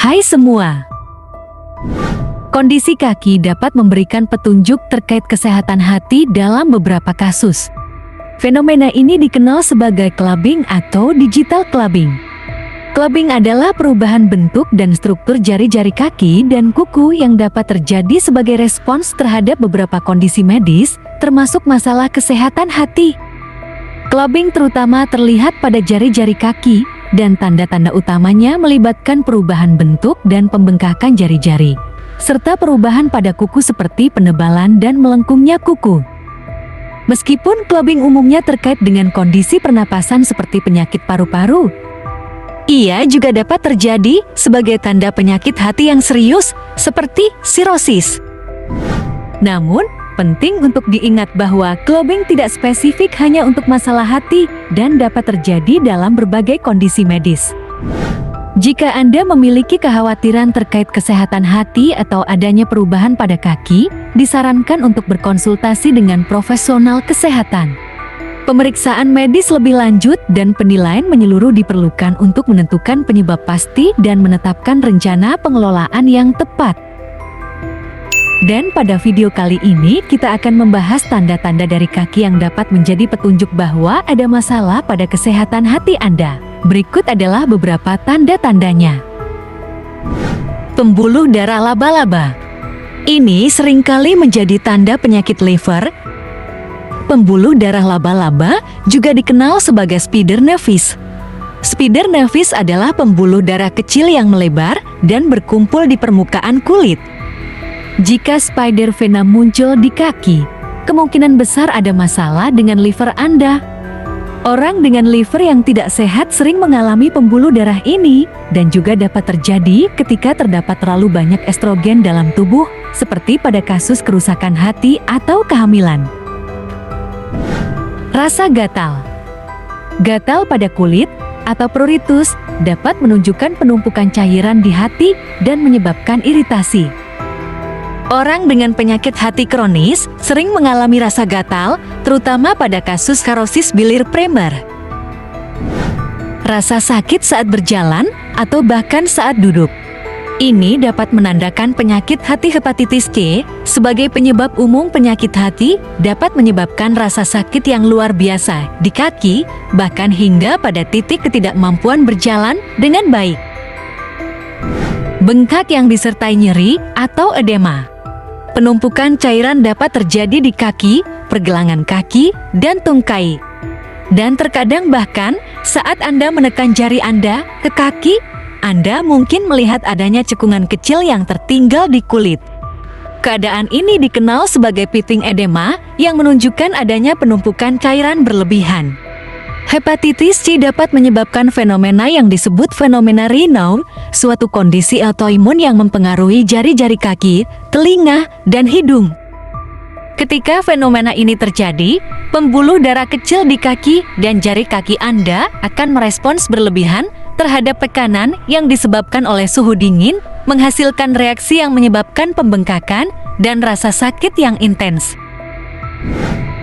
Hai semua. Kondisi kaki dapat memberikan petunjuk terkait kesehatan hati dalam beberapa kasus. Fenomena ini dikenal sebagai clubbing atau digital clubbing. Clubbing adalah perubahan bentuk dan struktur jari-jari kaki dan kuku yang dapat terjadi sebagai respons terhadap beberapa kondisi medis, termasuk masalah kesehatan hati. Clubbing terutama terlihat pada jari-jari kaki, dan tanda-tanda utamanya melibatkan perubahan bentuk dan pembengkakan jari-jari, serta perubahan pada kuku seperti penebalan dan melengkungnya kuku. Meskipun clubbing umumnya terkait dengan kondisi pernapasan seperti penyakit paru-paru, ia juga dapat terjadi sebagai tanda penyakit hati yang serius seperti sirosis. Namun, penting untuk diingat bahwa clubbing tidak spesifik hanya untuk masalah hati dan dapat terjadi dalam berbagai kondisi medis. Jika Anda memiliki kekhawatiran terkait kesehatan hati atau adanya perubahan pada kaki, disarankan untuk berkonsultasi dengan profesional kesehatan. Pemeriksaan medis lebih lanjut dan penilaian menyeluruh diperlukan untuk menentukan penyebab pasti dan menetapkan rencana pengelolaan yang tepat. Dan pada video kali ini kita akan membahas tanda-tanda dari kaki yang dapat menjadi petunjuk bahwa ada masalah pada kesehatan hati Anda. Berikut adalah beberapa tanda-tandanya. Pembuluh darah laba-laba. Ini seringkali menjadi tanda penyakit liver. Pembuluh darah laba-laba juga dikenal sebagai spider nevis. Spider nevis adalah pembuluh darah kecil yang melebar dan berkumpul di permukaan kulit. Jika spider vena muncul di kaki, kemungkinan besar ada masalah dengan liver Anda. Orang dengan liver yang tidak sehat sering mengalami pembuluh darah ini dan juga dapat terjadi ketika terdapat terlalu banyak estrogen dalam tubuh, seperti pada kasus kerusakan hati atau kehamilan. Rasa gatal. Gatal pada kulit atau pruritus dapat menunjukkan penumpukan cairan di hati dan menyebabkan iritasi. Orang dengan penyakit hati kronis sering mengalami rasa gatal, terutama pada kasus karosis bilir primer. Rasa sakit saat berjalan atau bahkan saat duduk. Ini dapat menandakan penyakit hati. Hepatitis C sebagai penyebab umum penyakit hati dapat menyebabkan rasa sakit yang luar biasa di kaki, bahkan hingga pada titik ketidakmampuan berjalan dengan baik. Bengkak yang disertai nyeri atau edema. Penumpukan cairan dapat terjadi di kaki, pergelangan kaki, dan tungkai. Dan terkadang bahkan saat Anda menekan jari Anda ke kaki, Anda mungkin melihat adanya cekungan kecil yang tertinggal di kulit. Keadaan ini dikenal sebagai pitting edema yang menunjukkan adanya penumpukan cairan berlebihan. Hepatitis C dapat menyebabkan fenomena yang disebut fenomena Raynaud, suatu kondisi autoimun yang mempengaruhi jari-jari kaki, telinga, dan hidung. Ketika fenomena ini terjadi, pembuluh darah kecil di kaki dan jari kaki Anda akan merespons berlebihan terhadap tekanan yang disebabkan oleh suhu dingin, menghasilkan reaksi yang menyebabkan pembengkakan dan rasa sakit yang intens.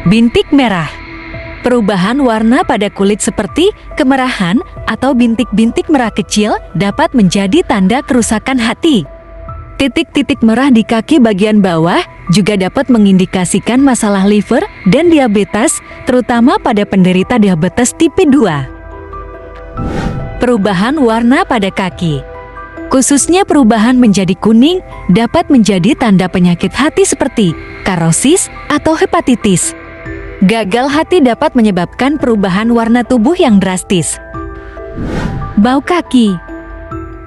Bintik merah. Perubahan warna pada kulit seperti kemerahan atau bintik-bintik merah kecil dapat menjadi tanda kerusakan hati. Titik-titik merah di kaki bagian bawah juga dapat mengindikasikan masalah liver dan diabetes, terutama pada penderita diabetes tipe 2. Perubahan warna pada kaki, khususnya perubahan menjadi kuning, dapat menjadi tanda penyakit hati seperti karosis atau hepatitis. Gagal hati dapat menyebabkan perubahan warna tubuh yang drastis. Bau kaki.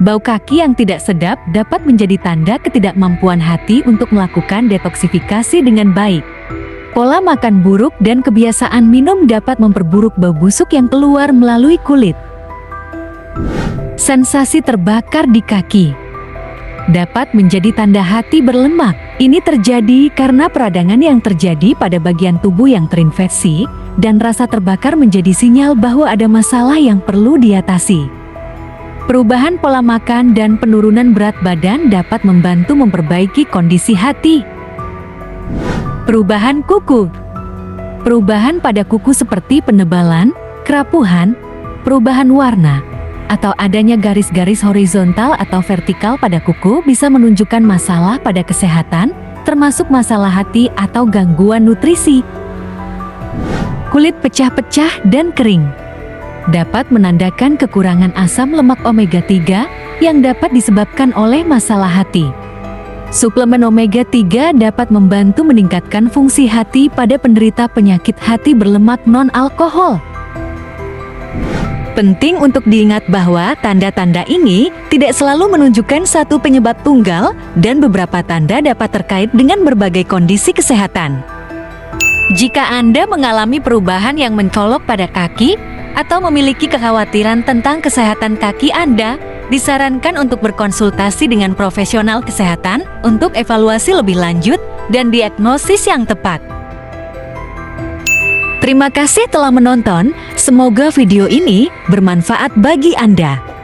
Bau kaki yang tidak sedap dapat menjadi tanda ketidakmampuan hati untuk melakukan detoksifikasi dengan baik. Pola makan buruk dan kebiasaan minum dapat memperburuk bau busuk yang keluar melalui kulit. Sensasi terbakar di kaki dapat menjadi tanda hati berlemak. Ini terjadi karena peradangan yang terjadi pada bagian tubuh yang terinfeksi, dan rasa terbakar menjadi sinyal bahwa ada masalah yang perlu diatasi. Perubahan pola makan dan penurunan berat badan dapat membantu memperbaiki kondisi hati. Perubahan kuku. Perubahan pada kuku seperti penebalan, kerapuhan, perubahan warna, atau adanya garis-garis horizontal atau vertikal pada kuku bisa menunjukkan masalah pada kesehatan, termasuk masalah hati atau gangguan nutrisi. Kulit pecah-pecah dan kering dapat menandakan kekurangan asam lemak omega 3 yang dapat disebabkan oleh masalah hati. Suplemen omega 3 dapat membantu meningkatkan fungsi hati pada penderita penyakit hati berlemak non-alkohol. Penting untuk diingat bahwa tanda-tanda ini tidak selalu menunjukkan satu penyebab tunggal dan beberapa tanda dapat terkait dengan berbagai kondisi kesehatan. Jika Anda mengalami perubahan yang mencolok pada kaki atau memiliki kekhawatiran tentang kesehatan kaki Anda, disarankan untuk berkonsultasi dengan profesional kesehatan untuk evaluasi lebih lanjut dan diagnosis yang tepat. Terima kasih telah menonton, semoga video ini bermanfaat bagi Anda.